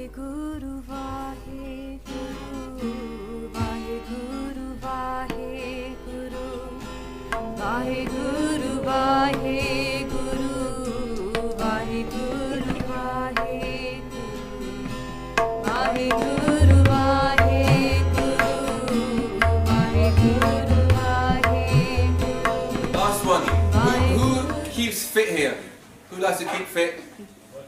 Vaheguru, Vaheguru, Vaheguru, Vaheguru, Vaheguru, Vaheguru, Vaheguru, Vaheguru, Vaheguru, Vaheguru, Vaheguru. Last one. Who keeps fit here? Who likes to keep fit?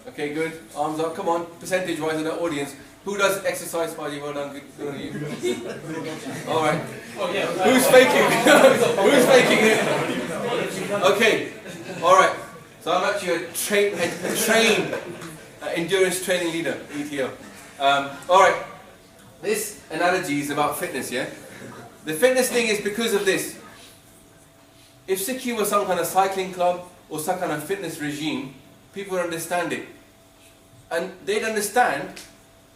Okay, good. Arms up. Come on. Percentage-wise in the audience. Who does exercise? Oh, you well done. Good on you. All right. Oh, yeah. Who's faking? Who's faking it? Okay. All right. So I'm actually a trained endurance training leader, ETO. All right. This analogy is about fitness, yeah? The fitness thing is because of this. If Sikhi was some kind of cycling club or some kind of fitness regime, people would understand it. And they'd understand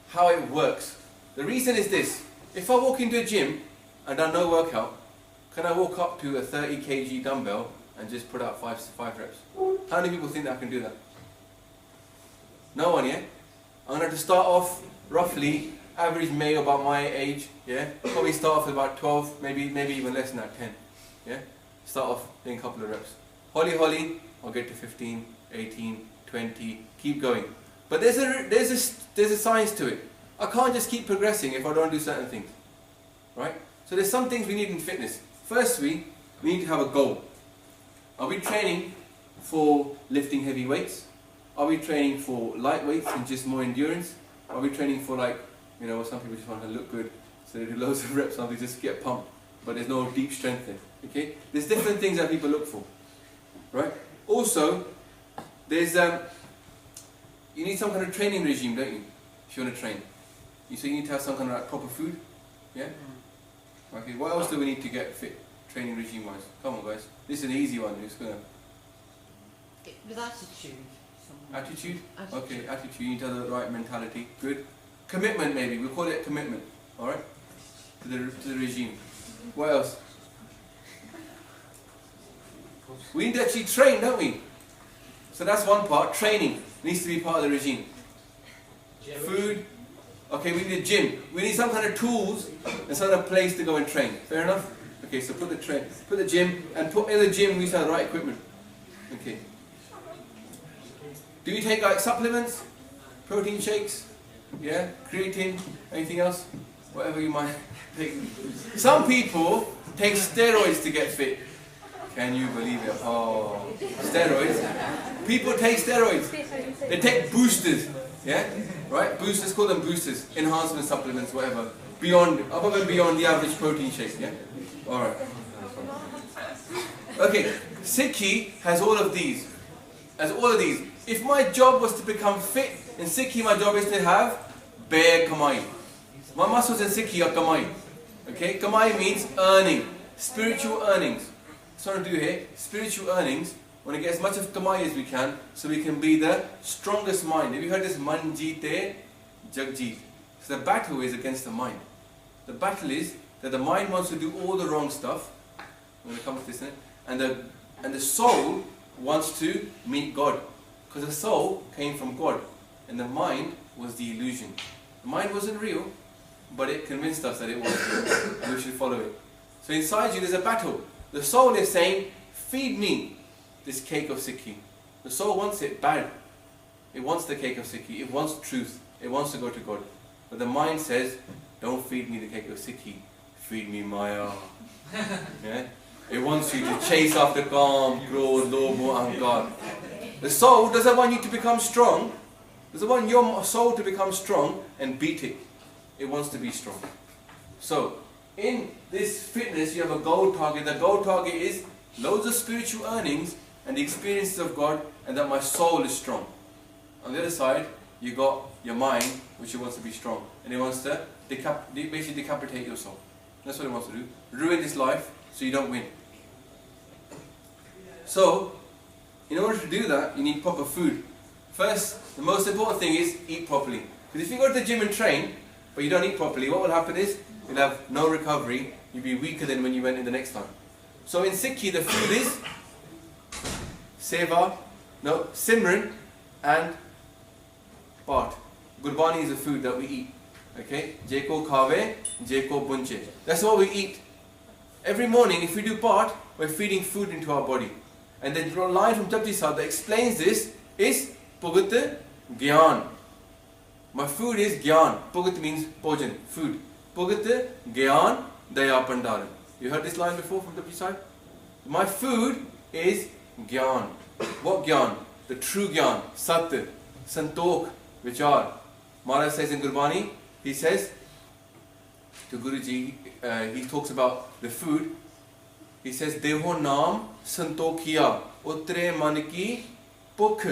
how it works. The reason is this. If I walk into a gym and I've done no workout, can I walk up to a 30 kg dumbbell and just put out five reps? How many people think that I can do that? No one, yeah? I'm going to have to start off roughly, average male about my age, yeah? Probably start off with about 12, maybe even less than that, 10, yeah? Start off doing a couple of reps. Holly, I'll get to 15, 18, 20, keep going. But there's a science to it. I can't just keep progressing if I don't do certain things, right? So there's some things we need in fitness. Firstly, we need to have a goal. Are we training for lifting heavy weights? Are we training for light weights and just more endurance? Are we training for, like, you know, some people just want to look good, so they do loads of reps and they just get pumped, but there's no deep strength there, okay? There's different things that people look for, right? Also, there's you need some kind of training regime, don't you? If you want to train. So you need to have some kind of like proper food, yeah? Okay, what else do we need to get fit, training regime wise? Come on guys, this is an easy one, just gonna... With attitude. Attitude? Okay, attitude, you need to have the right mentality, good. Commitment maybe, we'll call it commitment, alright? To the regime. What else? We need to actually train, don't we? So that's one part, training needs to be part of the regime. Food, okay, we need a gym. We need some kind of tools and some kind of place to go and train. Fair enough? Okay, so put the gym, and put in the gym we need to have the right equipment. Okay. Do you take like supplements? Protein shakes? Yeah? Creatine? Anything else? Whatever you might take. Some people take steroids to get fit. Can you believe it? Oh, steroids. People take steroids. They take boosters. Yeah? Right? Boosters, call them boosters. Enhancement supplements, whatever. Above and beyond the average protein shake. Yeah? Alright. Okay. Sikhi has all of these. If my job was to become fit, in Sikhi my job is to have bare kamai. My muscles in Sikhi are kamai. Okay? Kamai means earning. Spiritual earnings. So what I do here, spiritual earnings, we want to get as much of kamai as we can, so we can be the strongest mind. Have you heard this man jeete, jag jeet? So the battle is against the mind. The battle is that the mind wants to do all the wrong stuff, I'm going to come to this in, and the soul wants to meet God. Because the soul came from God, and the mind was the illusion. The mind wasn't real, but it convinced us that it was real, and we should follow it. So inside you there's a battle. The soul is saying, feed me this cake of Sikhi. The soul wants it bad. It wants the cake of Sikhi. It wants truth. It wants to go to God. But the mind says, don't feed me the cake of Sikhi. Feed me Maya. Yeah? It wants you to chase after Kam, Krodh, Lobo, Ahankar. The soul doesn't want you to become strong. It doesn't want your soul to become strong and beat it. It wants to be strong. So, in this fitness, you have a goal target. The goal target is loads of spiritual earnings and the experiences of God, and that my soul is strong. On the other side, you got your mind, which it wants to be strong, and it wants to basically decapitate your soul. That's what it wants to do. Ruin this life so you don't win. So, in order to do that, you need proper food. First, the most important thing is eat properly. Because if you go to the gym and train, but you don't eat properly, what will happen is you'll have no recovery. You'll be weaker than when you went in the next time. So in Sikhi, the food is Simran and Path. Gurbani is the food that we eat. Okay? Jeko khave, jeko bunche. That's what we eat. Every morning, if we do part, we're feeding food into our body. And the line from Japji Sahib that explains this is Pugat Gyan. My food is Gyan. Pugat means Pojan, food. Pugat Gyan Daya Pandaran. You heard this line before from Japji Sahib? My food is Gyan. What Gyan? The true Gyan, Sat, Santokh, Vichar. Maharaj says in Gurbani, he says to Guruji, he talks about the food. He says, Deho Naam Santokhiya Utre Maniki Pukh.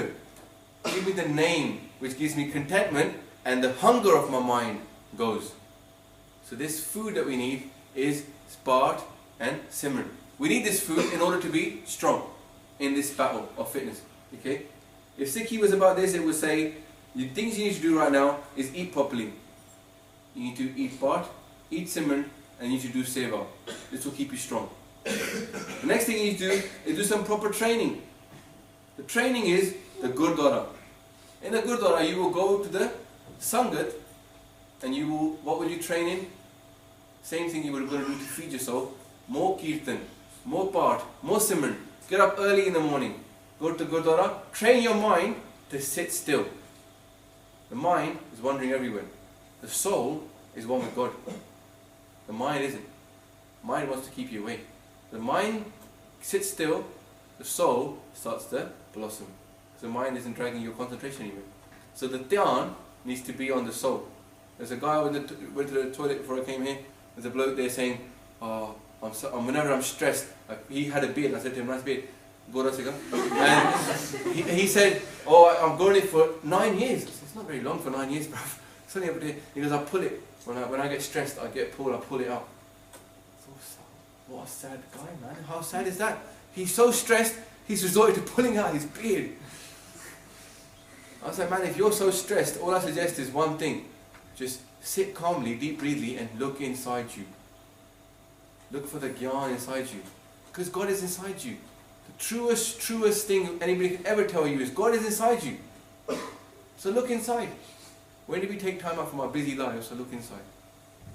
Give me the name which gives me contentment, and the hunger of my mind goes. So this food that we need is Part and Simran. We need this food in order to be strong in this battle of fitness. Okay? If Sikhi was about this, it would say, the things you need to do right now is eat properly. You need to eat Part, eat Simran, and you need to do Seva. This will keep you strong. The next thing you need to do is do some proper training. The training is the Gurdwara. In the Gurdwara, you will go to the Sangat, and you will, what will you train in? Same thing you were going to do to feed yourself. More Kirtan, more Part, more Simran. Get up early in the morning. Go to Gurdwara. Train your mind to sit still. The mind is wandering everywhere. The soul is one with God. The mind isn't. The mind wants to keep you awake. The mind sits still, the soul starts to blossom. So the mind isn't dragging your concentration anywhere. So the dhyan needs to be on the soul. There's a guy went to the toilet before I came here. There's a bloke there saying, whenever I'm stressed, he had a beard. I said to him, nice beard. And he said, I'm growing it for 9 years. I said, it's not very long for 9 years, bro. It's only every day. He goes, I pull it. When I get stressed, I get pulled, I pull it out. What a sad guy, man. How sad is that? He's so stressed, he's resorted to pulling out his beard. I was like, man, if you're so stressed, all I suggest is one thing. Just sit calmly, deep breathly, and look inside you. Look for the Gyan inside you. Because God is inside you. The truest thing anybody can ever tell you is God is inside you. So look inside. When do we take time out from our busy lives to look inside?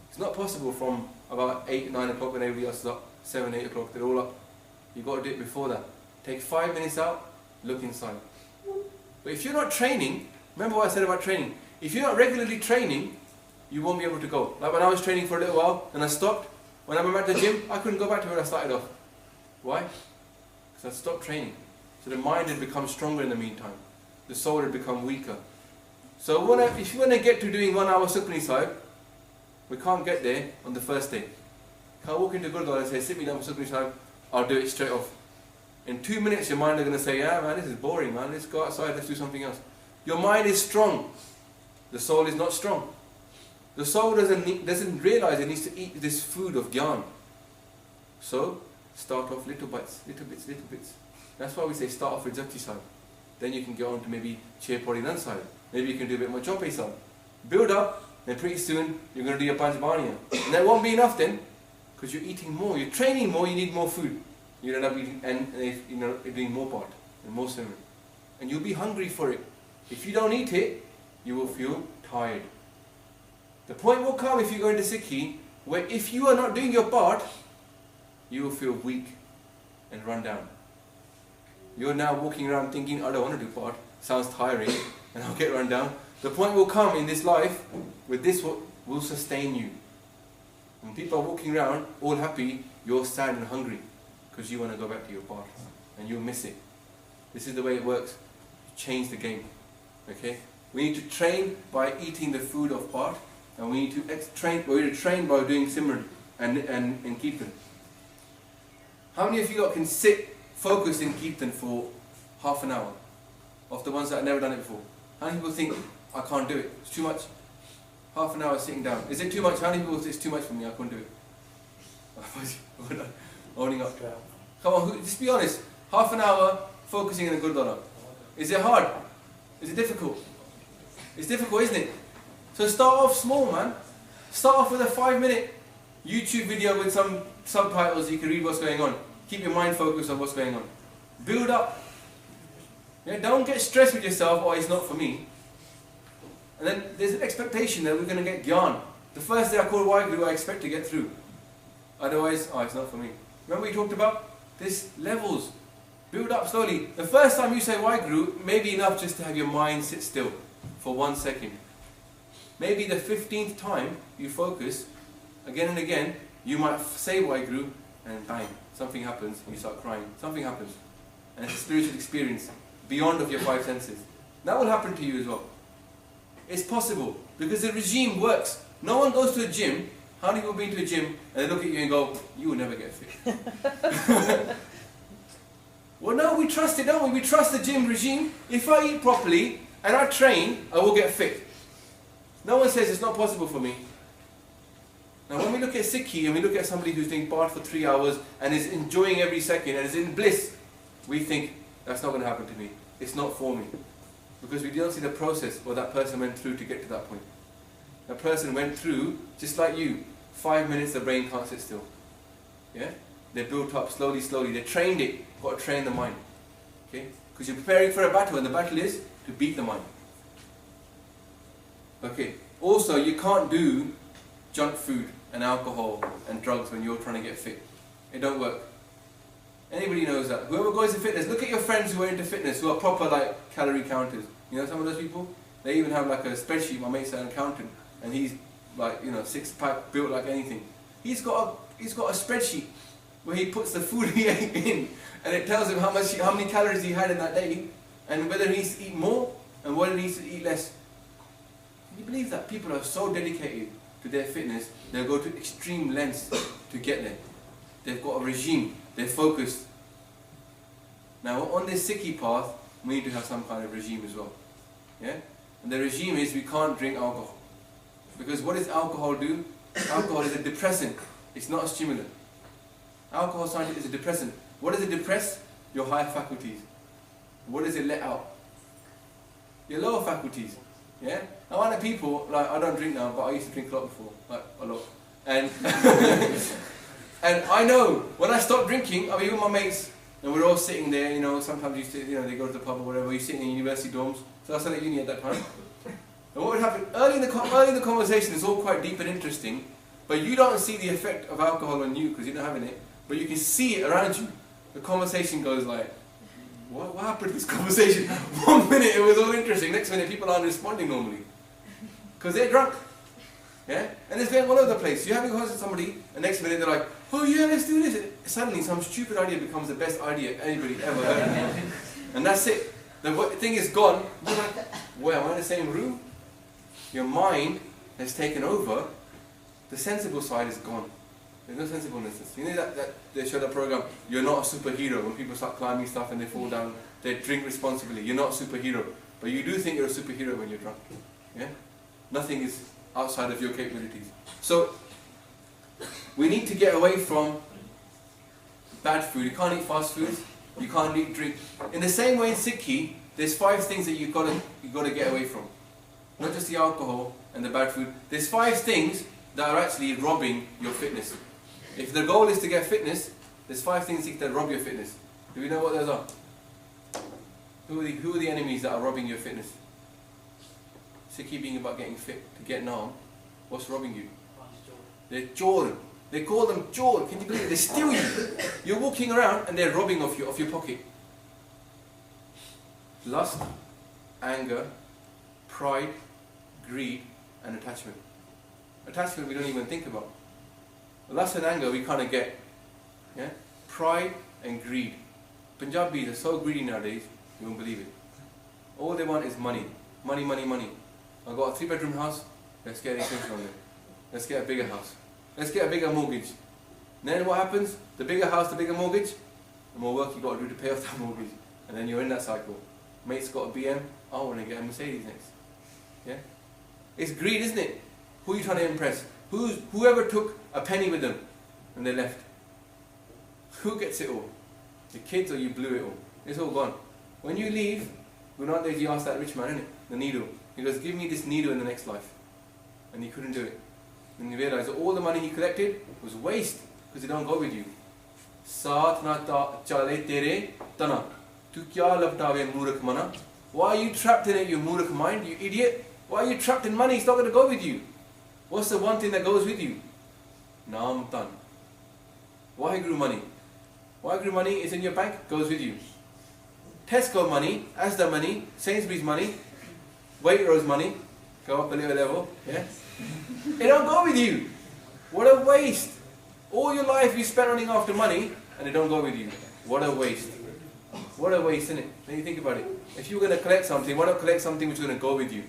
It's not possible from about 8, 9 o'clock when everybody else is up, 7, 8 o'clock, they're all up. You've got to do it before that. Take 5 minutes out, look inside. But if you're not training, remember what I said about training. If you're not regularly training, you won't be able to go. Like when I was training for a little while and I stopped, when I went back to the gym, I couldn't go back to where I started off. Why? Because I stopped training. So the mind had become stronger in the meantime. The soul had become weaker. So if you want to get to doing 1 hour Sukhmani Sahib, we can't get there on the first day. Can't walk into Gurdwara and say, sit me down for Sukhmani Sahib, I'll do it straight off. In 2 minutes your mind is going to say, yeah man, this is boring man, let's go outside, let's do something else. Your mind is strong. The soul is not strong. The soul doesn't realize it needs to eat this food of Gyan. So, start off little bits. That's why we say start off with Japji Sahib. Then you can go on to maybe Chair Pori Nan Sahib. Maybe you can do a bit more Chope Sahib. Build up, and pretty soon you're going to do your Panch Baniya. And that won't be enough then, because you're eating more, you're training more, you need more food. You end up eating, and doing more Part, and more Simran. And you'll be hungry for it. If you don't eat it, you will feel tired. The point will come if you go into Sikhi, where if you are not doing your Part, you will feel weak and run down. You're now walking around thinking, I don't want to do Part, sounds tiring, and I'll get run down. The point will come in this life, with this will sustain you. When people are walking around, all happy, you're sad and hungry, because you want to go back to your Part, and you'll miss it. This is the way it works. Change the game. Okay? We need to train by eating the food of Part, and we need to train by doing Simran and Kirtan. How many of you can sit, focus in Kirtan for half an hour? Of the ones that have never done it before. How many people think, I can't do it, it's too much? Half an hour sitting down. Is it too much? How many people think it's too much for me, I couldn't do it? Holding up. Come on, just be honest. Half an hour focusing in a Gurdwara. Is it hard? Is it difficult? It's difficult, isn't it? So start off small, man. Start off with a 5-minute YouTube video with some subtitles, you can read what's going on. Keep your mind focused on what's going on. Build up. Yeah, don't get stressed with yourself, it's not for me. And then there's an expectation that we're going to get gyan. The first day I call Waheguru, I expect to get through. Otherwise, it's not for me. Remember we talked about this levels. Build up slowly. The first time you say Waheguru, may be enough just to have your mind sit still for 1 second. Maybe the 15th time you focus, again and again, you might say Waheguru and bang, something happens and you start crying. Something happens. And it's a spiritual experience beyond of your 5 senses. That will happen to you as well. It's possible because the regime works. No one goes to a gym. How many people been to a gym and they look at you and go, you will never get fit? Well, no, we trust it, don't we? We trust the gym regime. If I eat properly and I train, I will get fit. No one says it's not possible for me. Now, when we look at Sikhi and we look at somebody who's doing Path for 3 hours and is enjoying every second and is in bliss, we think, that's not going to happen to me. It's not for me. Because we don't see the process what that person went through to get to that point. That person went through, just like you, 5 minutes the brain can't sit still. Yeah? They built up slowly, slowly. They trained it. Got to train the mind. Okay? Because you're preparing for a battle and the battle is to beat the mind. Okay. Also, you can't do junk food and alcohol and drugs when you're trying to get fit. It don't work. Anybody knows that. Whoever goes to fitness, look at your friends who are into fitness, who are proper like calorie counters. You know some of those people? They even have like a spreadsheet. My mate's an accountant and he's like, 6-pack built like anything. He's got a spreadsheet where he puts the food he ate in and it tells him how many calories he had in that day and whether he needs to eat more and whether he needs to eat less. Can you believe that? People are so dedicated to their fitness, they'll go to extreme lengths to get there. They've got a regime, they're focused. Now on this Sikhi path, we need to have some kind of regime as well. Yeah? And the regime is we can't drink alcohol. Because what does alcohol do? Alcohol is a depressant, it's not a stimulant. Alcohol science is a depressant. What does it depress? Your higher faculties. What does it let out? Your lower faculties. Yeah? Now I know people, like I don't drink now, but I used to drink a lot before. Like a lot. And and I know when I stop drinking, I'll be with my mates and we're all sitting there, sometimes they go to the pub or whatever, you're sitting in university dorms. So I was at uni at that time. And what would happen, early in the conversation, it's all quite deep and interesting, but you don't see the effect of alcohol on you because you're not having it. But you can see it around you. The conversation goes like, what happened to this conversation? 1 minute it was all interesting, next minute people aren't responding normally. Because they're drunk. Yeah? And it's going all over the place. You're having a conversation with somebody, and next minute they're like, oh yeah, let's do this. And suddenly some stupid idea becomes the best idea anybody ever heard. And that's it. The thing is gone. You're like, well, am I in the same room? Your mind has taken over. The sensible side is gone. There's no sensibleness. You know that they show that program, you're not a superhero. When people start climbing stuff and they fall down, they drink responsibly. You're not a superhero. But you do think you're a superhero when you're drunk. Yeah? Nothing is outside of your capabilities. So, we need to get away from bad food. You can't eat fast food. You can't eat drink. In the same way in Sikhi, there's 5 things that you've got to get away from. Not just the alcohol and the bad food. There's 5 things that are actually robbing your fitness. If the goal is to get fitness, there's 5 things that rob your fitness. Do we know what those are? Who are the enemies that are robbing your fitness? Sikhi being about getting fit, to get on. What's robbing you? They're chor. They call them chor. Can you believe it? They steal you. You're walking around and they're robbing off your pocket. Lust, anger, pride, greed, and attachment. Attachment we don't even think about. Lust and anger we kind of get. Yeah? Pride and greed. Punjabis are so greedy nowadays, you won't believe it. All they want is money. Money, money, money. I've got a 3-bedroom house, let's get an extension on it. Let's get a bigger house. Let's get a bigger mortgage. And then what happens? The bigger house, the bigger mortgage, the more work you've got to do to pay off that mortgage. And then you're in that cycle. Mate's got a BM, I want to get a Mercedes next. Yeah? It's greed, isn't it? Who are you trying to impress? Whoever took a penny with them and they left. Who gets it all? The kids or you blew it all? It's all gone. When you leave, nowadays you ask that rich man, innit? The needle. He goes, give me this needle in the next life. And he couldn't do it. And he realized that all the money he collected was waste because it don't go with you. Saath na chale tere tana. Tu kya laptaave murukh mana? Why are you trapped in it, you murukh mind, you idiot? Why are you trapped in money? It's not going to go with you. What's the one thing that goes with you? Naam tan. Waheguru money. Waheguru money is in your bank, goes with you. Tesco money, Asda money, Sainsbury's money, Waitrose money, go up a little level, yeah? It don't go with you. What a waste. All your life you spent running after money and it don't go with you. What a waste. What a waste, isn't it? When you think about it. If you're going to collect something, why not collect something which is going to go with you?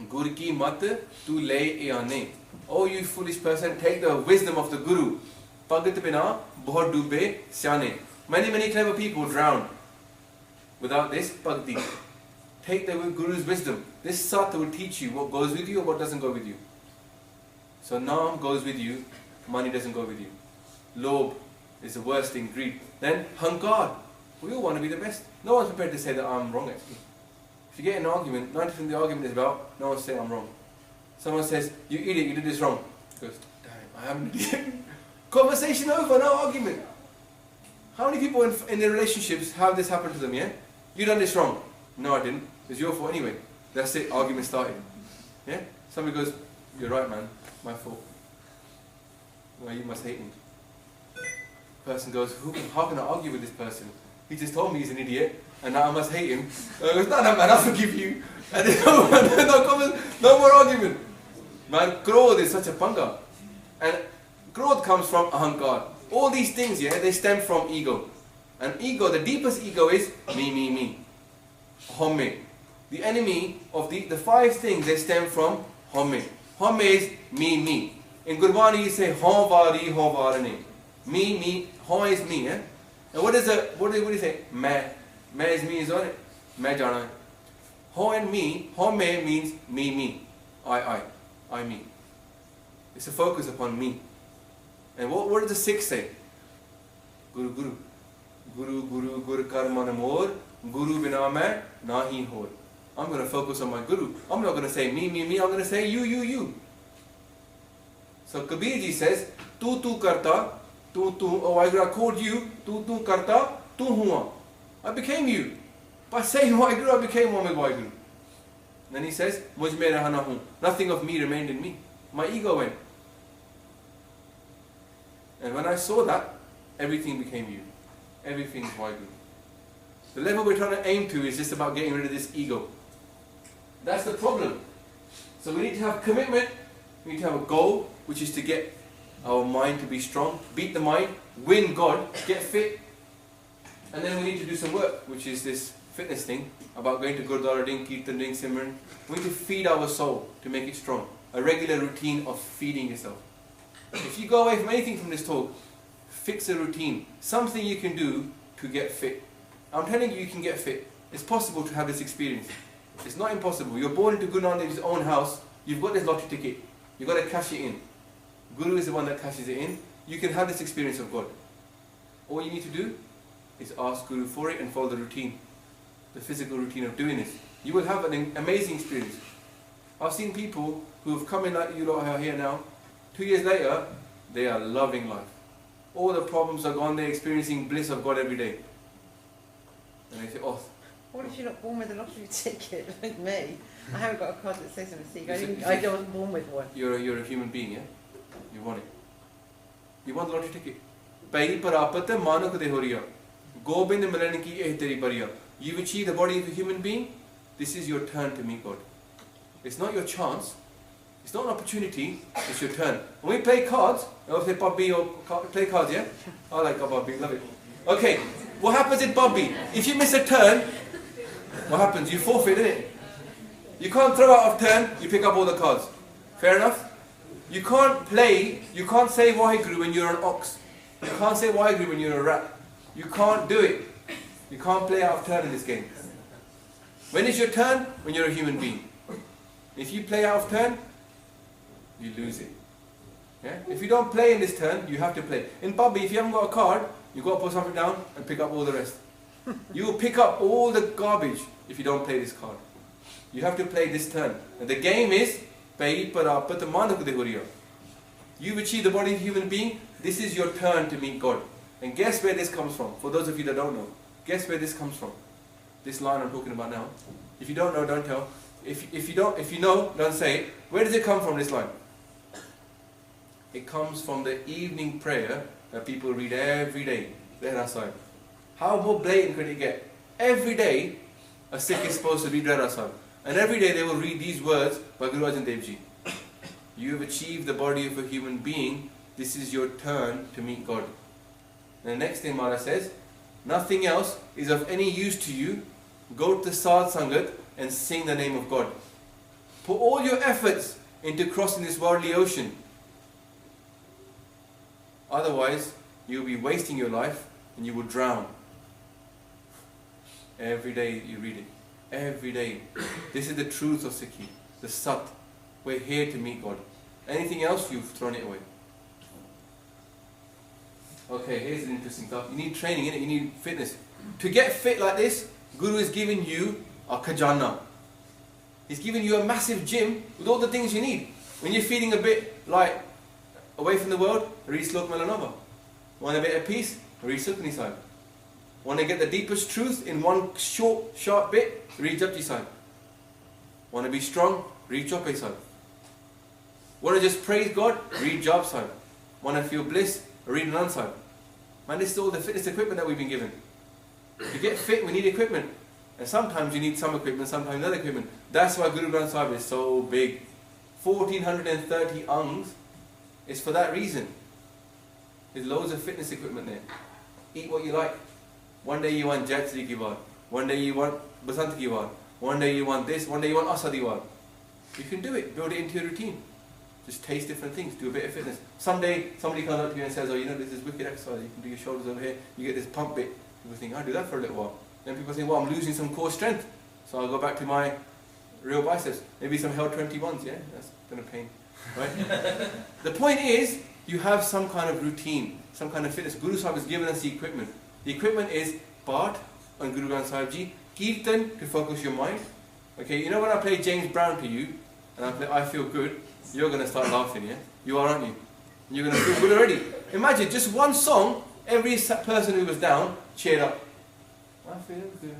Gur ki mat tu le aane. Oh, you foolish person, take the wisdom of the Guru. Pagat bina bahut dube syane. Many clever people drown without this bhakti. Take the Guru's wisdom. This sat will teach you what goes with you or what doesn't go with you. So naam goes with you, money doesn't go with you. Lobh is the worst thing, greed. Then hankar. We all want to be the best. No one's prepared to say that I'm wrong actually. If you get in an argument, 90% of the argument is about, no one's saying I'm wrong. Someone says, you idiot, you did this wrong. He goes, damn, I am an idiot. Conversation over, no argument. How many people in their relationships have this happen to them, yeah? You done this wrong. No, I didn't. It's your fault anyway. That's it, argument started. Yeah? Somebody goes, you're right, man, my fault. Well, you must hate me. Person goes, how can I argue with this person? He just told me he's an idiot, and now I must hate him. And I goes, no, man, I'll forgive you. And then no more argument. Man, krodh is such a panga. And krodh comes from ahankar. All these things, yeah, they stem from ego. And ego, the deepest ego is me. Homme. The enemy of the 5 things, they stem from homme. Homme is me. In Gurbani you say hon varane. Me, hon is me, eh? And what do you say? Main is me, is on it. Main jana hai. Hon and me, homme means me. I, me. It's a focus upon me. And what does the Sikhs say? Guru kar man mor, Guru bina main nahi hor. I'm going to focus on my Guru. I'm not going to say me. I'm going to say you. So Kabir ji says, tu karta, tu. Oh, I called you, tu karta, tu hua. I became you. By saying Waheguru, I became one with Waheguru. Then he says, mujh mein rahna hu. Nothing of me remained in me. My ego went. And when I saw that, everything became you. Everything is Waheguru. The level we're trying to aim to is just about getting rid of this ego. That's the problem. So we need to have commitment, we need to have a goal, which is to get our mind to be strong, beat the mind, win God, get fit. And then we need to do some work, which is this fitness thing, about going to Gurdwara, doing Kirtan, doing Simran. We need to feed our soul to make it strong. A regular routine of feeding yourself. If you go away from anything from this talk, fix a routine. Something you can do to get fit. I'm telling you, you can get fit. It's possible to have this experience. It's not impossible. You're born into Guru Nanak's own house. You've got this lottery ticket. You've got to cash it in. Guru is the one that cashes it in. You can have this experience of God. All you need to do is ask Guru for it and follow the routine. The physical routine of doing this. You will have an amazing experience. I've seen people who have come in like you lot are here now. 2 years later, they are loving life. All the problems are gone. They're experiencing bliss of God every day. And they say, oh. What if you're not born with a lottery ticket like me? I haven't got a card that says I'm a Sikh. I wasn't born with one. You're a human being, yeah? You want it. You want the lottery ticket. Pahi parapat manuk de horiya. Gobind milan ki eh teri bariya. You've achieved the body of a human being. This is your turn to meet God. It's not your chance. It's not an opportunity. It's your turn. When we play cards, I'll say Bobby or play cards, yeah? I like Bobby, love it. Okay, what happens in Bobby? If you miss a turn, what happens? You forfeit, innit? You can't throw out of turn, you pick up all the cards. Fair enough? You can't play, you can't say Waheguru when you're an ox. You can't say Waheguru when you're a rat. You can't do it. You can't play out of turn in this game. When is your turn? When you're a human being. If you play out of turn, you lose it. Yeah? If you don't play in this turn, you have to play. In Bobby, if you haven't got a card, you've got to put something down and pick up all the rest. You will pick up all the garbage if you don't play this card. You have to play this turn. And the game is you've achieved the body of a human being. This is your turn to meet God. And guess where this comes from? For those of you that don't know, guess where this comes from? this line I'm talking about now. If you don't know, don't tell. If you know, don't say it. Where does it come from, this line? It comes from the evening prayer that people read every day. Rahra. How more blatant could it get? Every day, a Sikh is supposed to read Rahra. And every day they will read these words by Guru Arjan Dev Ji. You have achieved the body of a human being. This is your turn to meet God. And the next thing Mara says, nothing else is of any use to you. Go to the Sad Sangat and sing the name of God. Put all your efforts into crossing this worldly ocean. Otherwise, you'll be wasting your life and you will drown. Every day you read it. Every day. This is the truth of Sikhi. The Sat. We're here to meet God. Anything else, you've thrown it away. Okay, here's an interesting stuff. You need training in it. You need fitness. To get fit like this, Guru is giving you a khajana. He's giving you a massive gym with all the things you need. When you're feeling a bit like away from the world, read Slok Melanova. Want a bit of peace? Read Sukhmani Sahib. Want to get the deepest truth in one short, sharp bit? Read Japji Sahib. Want to be strong? Read Chopai Sahib. Want to just praise God? Read Jap Sahib. Want to feel bliss? Read Anand Sahib. Man, this is all the fitness equipment that we've been given. To get fit, we need equipment. And sometimes you need some equipment, sometimes other equipment. That's why Guru Granth Sahib is so big. 1430 angs is for that reason. There's loads of fitness equipment there. Eat what you like. One day you want Jaitsri ki baat. One day you want Basant ki baat. One day you want this. One day you want Asadi baat. You can do it. Build it into your routine. Just taste different things. Do a bit of fitness. Someday somebody comes up to you and says, oh, you know, this is wicked exercise. You can do your shoulders over here. You get this pump bit. People think, I'll do that for a little while. Then people think, well, I'm losing some core strength. So I'll go back to my real biceps. Maybe some held 21s. Yeah, that's been a pain. Right? The point is, you have some kind of routine, some kind of fitness. Guru Sahib has given us the equipment. The equipment is Path on Guru Granth Sahib Ji, Kirtan to focus your mind. Okay, you know when I play James Brown to you, and I play I Feel Good, you're going to start laughing, yeah? You are, aren't you? You're going to feel good already. Imagine just one song, every person who was down cheered up. I feel good.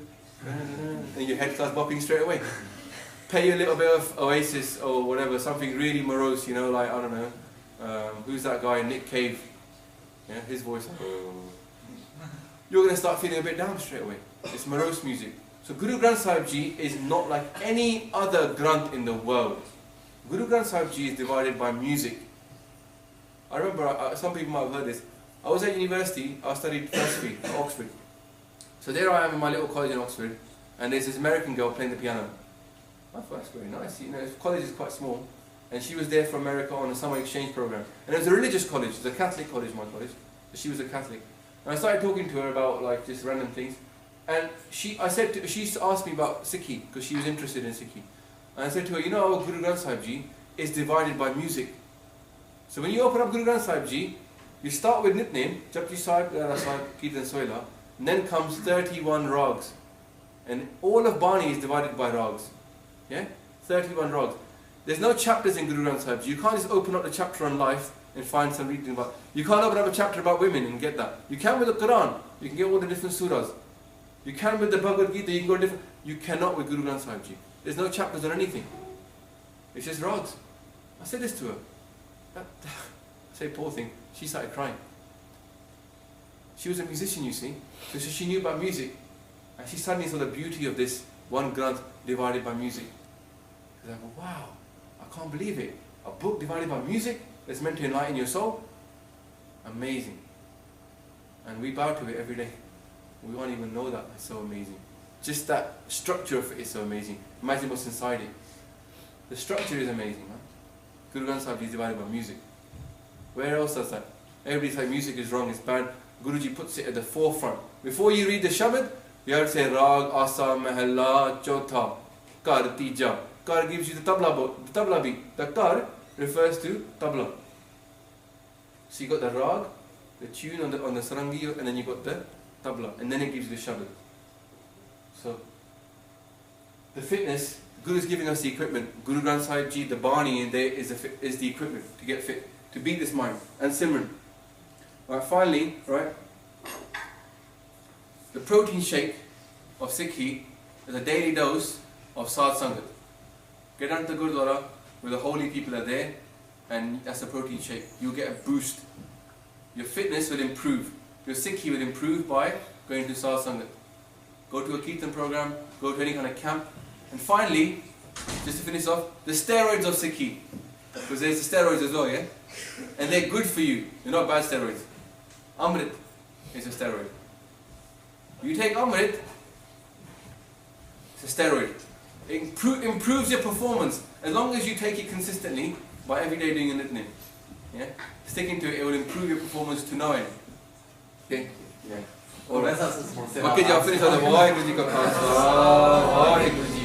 And your head starts bopping straight away. Play a little bit of Oasis or whatever, something really morose, you know, like, I don't know, who's that guy, Nick Cave? Yeah, his voice. You're going to start feeling a bit down straight away. It's morose music. So Guru Granth Sahib Ji is not like any other Granth in the world. Guru Granth Sahib Ji is divided by music. I remember, some people might have heard this. I was at university, I studied philosophy at Oxford. So there I am in my little college in Oxford, and there's this American girl playing the piano. I thought that's very nice. You know, the college is quite small, and she was there for America on a summer exchange program. And it was a religious college, it was a Catholic college, my college. So she was a Catholic. And I started talking to her about like just random things. And she used to ask me about Sikhi, because she was interested in Sikhi. And I said to her, you know, our Guru Granth Sahib Ji is divided by music. So when you open up Guru Granth Sahib Ji, you start with Nitnem, Japji Sahib, Rahra Sahib, Kirtan Soila, and then comes 31 rags. And all of Bani is divided by rags. Yeah? 31 rags. There's no chapters in Guru Granth Sahib Ji. You can't just open up the chapter on life and find some reading about. You can't open up a chapter about women and get that. You can with the Quran. You can get all the different surahs. You can with the Bhagavad Gita. You can go different. You cannot with Guru Granth Sahib Ji. There's no chapters on anything. It's just rags. I said this to her. I say, poor thing. She started crying. She was a musician, you see. So she knew about music. And she suddenly saw the beauty of this one Granth divided by music. She's like, wow, I can't believe it. A book divided by music that's meant to enlighten your soul? Amazing. And we bow to it every day. We won't even know that. It's so amazing. Just that structure of it is so amazing. Imagine what's inside it. The structure is amazing, man. Guru Granth Sahib is divided by music. Where else does that? Everybody's like music is wrong, it's bad. Guruji puts it at the forefront. Before you read the Shabad, you have to say Rag, Asa, Mahalla, Chotha, Kar, Tija. Kar gives you the tabla beat. The Kar refers to tabla. So you got the Rag, the tune on the Sarangi, and then you got the tabla, and then it gives you the Shabad. So, the fitness, Guru is giving us the equipment. Guru Granth Sahib Ji, the Bani in there is the equipment to get fit, to beat this mind. And Simran. Right, finally, right, the protein shake of Sikhi is a daily dose of Sad Sangat. Get down to the Gurdwara where the holy people are there, and that's a protein shake. You'll get a boost. Your fitness will improve. Your Sikhi will improve by going to Sad Sangat. Go to a Kirtan program, go to any kind of camp. And finally, just to finish off, the steroids of Sikhi. Because there's the steroids as well, yeah? And they're good for you. They're not bad steroids. Amrit is a steroid. You take Amrit, it's a steroid. It improves your performance as long as you take it consistently by every day doing a nitnim. Yeah? Sticking to it, it will improve your performance to no end. Okay? Yeah. Alright. Okay, I'll finish on the why because you got